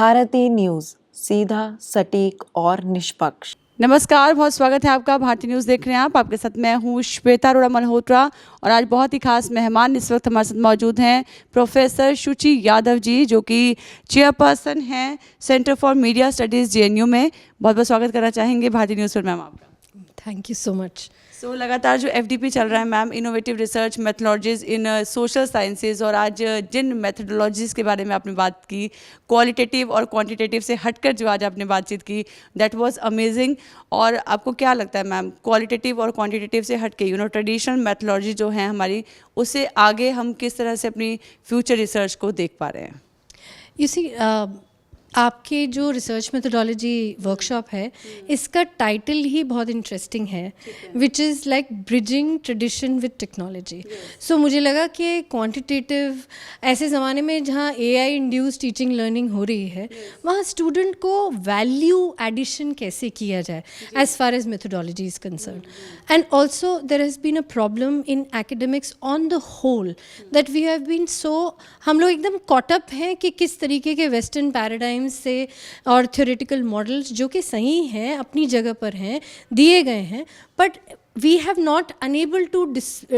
Bharti news, सीधा, सटीक और निष्पक्ष। नमस्कार, बहुत स्वागत है आपका। भारतीय न्यूज़ देख रहे हैं आप। आपके साथ मैं हूँ श्वेता अरोड़ा मल्होत्रा और आज बहुत ही खास मेहमान इस वक्त हमारे साथ मौजूद हैं प्रोफेसर शुचि यादव जी, जो कि चेयरपर्सन हैं centre for media studies JNU में। बहुत बहुत स्वागत करना चाहेंगे भारतीय न्यूज़ पर मैम आपका। Thank you so much. So लगातार जो एफडीपी चल रहा है ma'am, innovative research methodologies in social sciences, और आज जिन मेथोडोलॉजीज़ के बारे में आपने बात की, क्वालिटेटिव और क्वांटिटेटिव से हटकर जो आज आपने बातचीत की, दैट वाज अमेजिंग। और आपको क्या लगता है मैम, क्वालिटेटिव और क्वांटिटेटिव से हटके ट्रेडिशनल मेथोडोलॉजी जो है हमारी, उससे आगे हम किस तरह से अपनी फ्यूचर रिसर्च को देख पा रहे हैं? यू सी, आपके जो रिसर्च मेथोडोलॉजी वर्कशॉप है, इसका टाइटल ही बहुत इंटरेस्टिंग है, which is like bridging tradition with technology. So मुझे लगा कि क्वांटिटेटिव, ऐसे ज़माने में जहाँ एआई इंड्यूस टीचिंग लर्निंग हो रही है, वहाँ स्टूडेंट को वैल्यू एडिशन कैसे किया जाए as far as methodology is concern. And also there has been a problem in academics on the whole that we have been so, हम लोग एकदम कॉटअप हैं कि किस तरीके के वेस्टर्न पैराडाइम से और थ्योरेटिकल मॉडल्स जो कि सही हैं, अपनी जगह पर हैं, दिए गए हैं, but we have not unable to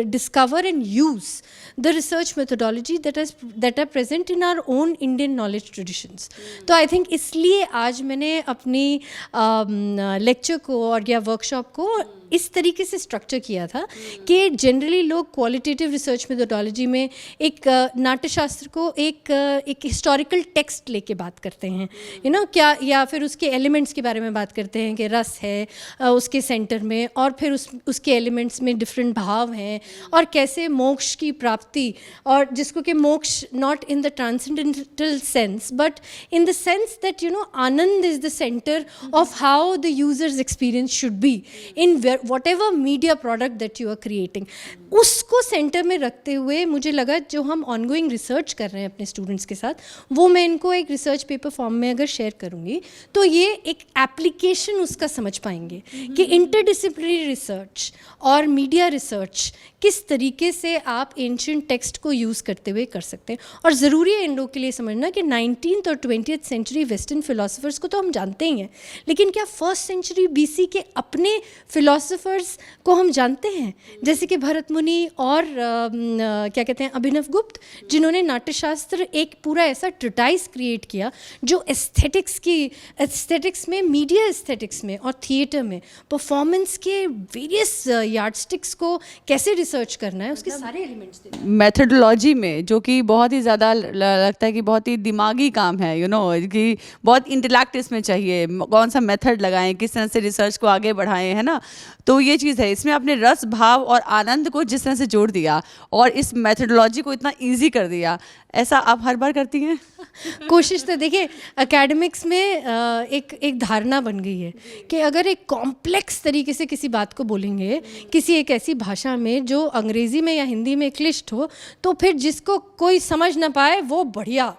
discover and use the research methodology that are present in our own Indian knowledge traditions. तो I think इसलिए आज मैंने अपनी लेक्चर को और या वर्कशॉप को इस तरीके से स्ट्रक्चर किया था कि जनरली लोग क्वालिटेटिव रिसर्च मेथोडोलॉजी में एक नाट्यशास्त्र को एक हिस्टोरिकल टेक्स्ट लेके बात करते हैं, क्या, या फिर उसके एलिमेंट्स के बारे में बात करते हैं कि रस है उसके सेंटर में, और फिर उसके एलिमेंट्स में डिफरेंट भाव हैं, और कैसे मोक्ष की प्राप्ति, और जिसको कि मोक्ष not in the transcendental sense but in the sense that Anand is the centre of how the users experience should be in whatever media product that you are creating, उसको सेंटर में रखते हुए मुझे लगा जो हम ऑनगोइंग रिसर्च कर रहे हैं अपने स्टूडेंट्स के साथ, वो मैं इनको एक रिसर्च पेपर फॉर्म में अगर शेयर करूँगी तो ये एक एप्लीकेशन उसका समझ पाएंगे कि इंटरडिसिप्लिनरी रिसर्च और मीडिया रिसर्च किस तरीके से आप एंशिएंट टेक्स्ट को यूज़ करते हुए कर सकते हैं। और ज़रूरी है इन लोग के लिए समझना कि 19th और 20th सेंचुरी वेस्टर्न फिलोसफर्स को तो हम जानते ही हैं, लेकिन क्या फर्स्ट सेंचुरी बीसी के अपने फिलोसफर्स को हम जानते हैं, जैसे कि भरत मुनि और क्या कहते हैं अभिनव गुप्त, जिन्होंने नाट्यशास्त्र एक पूरा ऐसा ट्रिटाइस क्रिएट किया जो एस्थेटिक्स में, मीडिया एस्थेटिक्स में और थिएटर में परफॉर्मेंस के वेरियस यार्डस्टिक्स को कैसे रिसर्च करना है, उसके सारे एलिमेंट्स थे। मेथोडोलॉजी में जो कि बहुत ही ज़्यादा लगता है कि बहुत ही दिमागी काम है, कि बहुत इंटेलेक्ट इसमें चाहिए, कौन सा मेथड लगाएं, किस तरह से रिसर्च को आगे बढ़ाएं, है ना। तो ये चीज़ है, इसमें आपने रस, भाव और आनंद को जिस तरह से जोड़ दिया और इस मेथोडोलॉजी को इतना ईजी कर दिया, ऐसा आप हर बार करती हैं? कोशिश तो देखिए, एकेडमिक्स में एक धारणा बन गई है कि अगर एक कॉम्प्लेक्स तरीके से किसी बात को बोलेंगे, किसी एक ऐसी भाषा में जो अंग्रेज़ी में या हिंदी में क्लिष्ट हो, तो फिर जिसको कोई समझ ना पाए वो बढ़िया,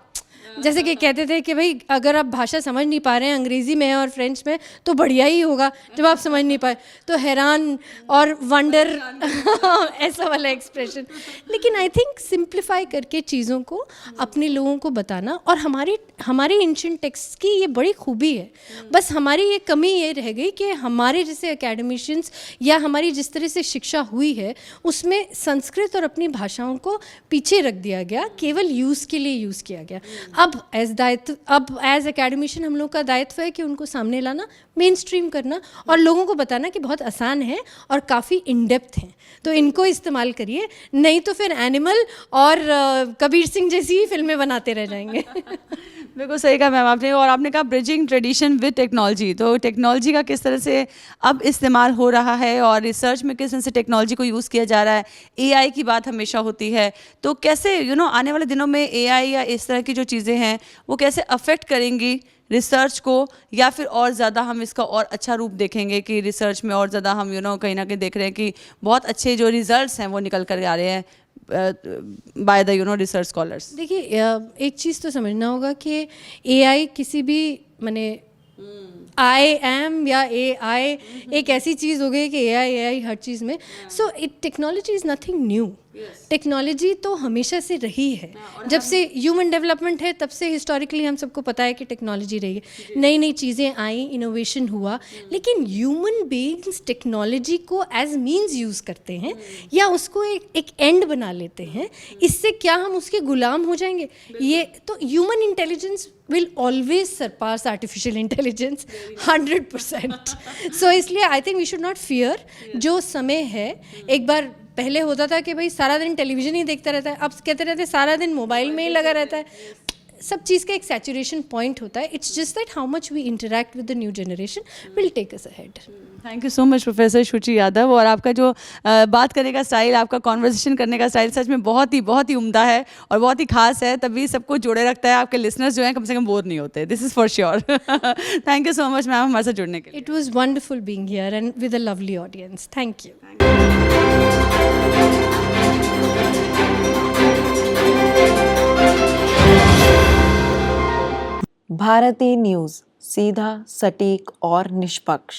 जैसे कि कहते थे कि भाई अगर आप भाषा समझ नहीं पा रहे हैं अंग्रेज़ी में और फ्रेंच में तो बढ़िया ही होगा, जब आप समझ नहीं पाए तो हैरान और वंडर ऐसा वाला एक्सप्रेशन। लेकिन आई थिंक सिंप्लीफाई करके चीज़ों को अपने लोगों को बताना, और हमारे एंशिएंट टेक्स्ट की ये बड़ी खूबी है। बस हमारी ये कमी ये रह गई कि हमारे जैसे एकेडमिशियंस या हमारी जिस तरह से शिक्षा हुई है उसमें संस्कृत और अपनी भाषाओं को पीछे रख दिया गया, केवल यूज़ के लिए यूज़ किया गया। अब एज एकेडमिशियन हम लोग का दायित्व है कि उनको सामने लाना, मेन स्ट्रीम करना और लोगों को बताना कि बहुत आसान है और काफ़ी इन डेप्थ हैं, तो इनको इस्तेमाल करिए, नहीं तो फिर एनिमल और कबीर सिंह जैसी ही फिल्में बनाते रह जाएंगे। बिल्कुल सही कहा मैम आपने। और आपने कहा ब्रिजिंग ट्रेडिशन विद टेक्नोलॉजी, तो टेक्नोलॉजी का किस तरह से अब इस्तेमाल हो रहा है और रिसर्च में किस तरह से टेक्नोलॉजी को यूज़ किया जा रहा है। एआई की बात हमेशा होती है, तो कैसे आने वाले दिनों में एआई या इस तरह की जो चीज़ें हैं वो कैसे अफेक्ट करेंगी रिसर्च को, या फिर और ज़्यादा हम इसका और अच्छा रूप देखेंगे कि रिसर्च में और ज़्यादा हम कहीं ना कहीं देख रहे हैं कि बहुत अच्छे जो रिजल्ट्स हैं वो निकल कर आ रहे हैं बाय द रिसर्च स्कॉलर्स। देखिए, एक चीज़ तो समझना होगा कि एआई किसी भी आई एम या ए आई एक ऐसी चीज़ हो गई कि ए आई हर चीज़ में. So technology is nothing new. Technology तो हमेशा से रही है. जब से ह्यूमन डेवलपमेंट है तब से हिस्टोरिकली हम सबको पता है कि टेक्नोलॉजी रही है. नई नई चीज़ें आई, इनोवेशन हुआ, लेकिन ह्यूमन बीइंग्स टेक्नोलॉजी को एज मीन्स यूज़ करते हैं या उसको एक एंड बना लेते हैं. इससे क्या हम उसके गुलाम हो जाएंगे? ये तो human intelligence will always surpass artificial intelligence 100%. So इसलिए I think we should not fear. जो समय है, एक बार पहले होता था कि भाई सारा दिन टेलीविजन ही देखता रहता है, अब कहते रहते हैं सारा दिन मोबाइल में ही लगा रहता है. सब चीज़ का एक सैचुरेशन पॉइंट होता है. It's just that how much we interact with the new generation will take us ahead. Thank you so much professor Shuchi Yadav. और आपका जो बात करने का स्टाइल, आपका कॉन्वर्सेशन करने का स्टाइल सच में बहुत ही उम्दा है और बहुत ही खास है. तभी सबको जोड़े रखता है. आपके लिसनर्स जो हैं कम से कम बोर नहीं होते. This is for sure. Thank you so much ma'am हमारे साथ जुड़ने के लिए. It was wonderful being here and with a lovely audience. Thank you. Bharati news, सीधा, सटीक और निष्पक्ष.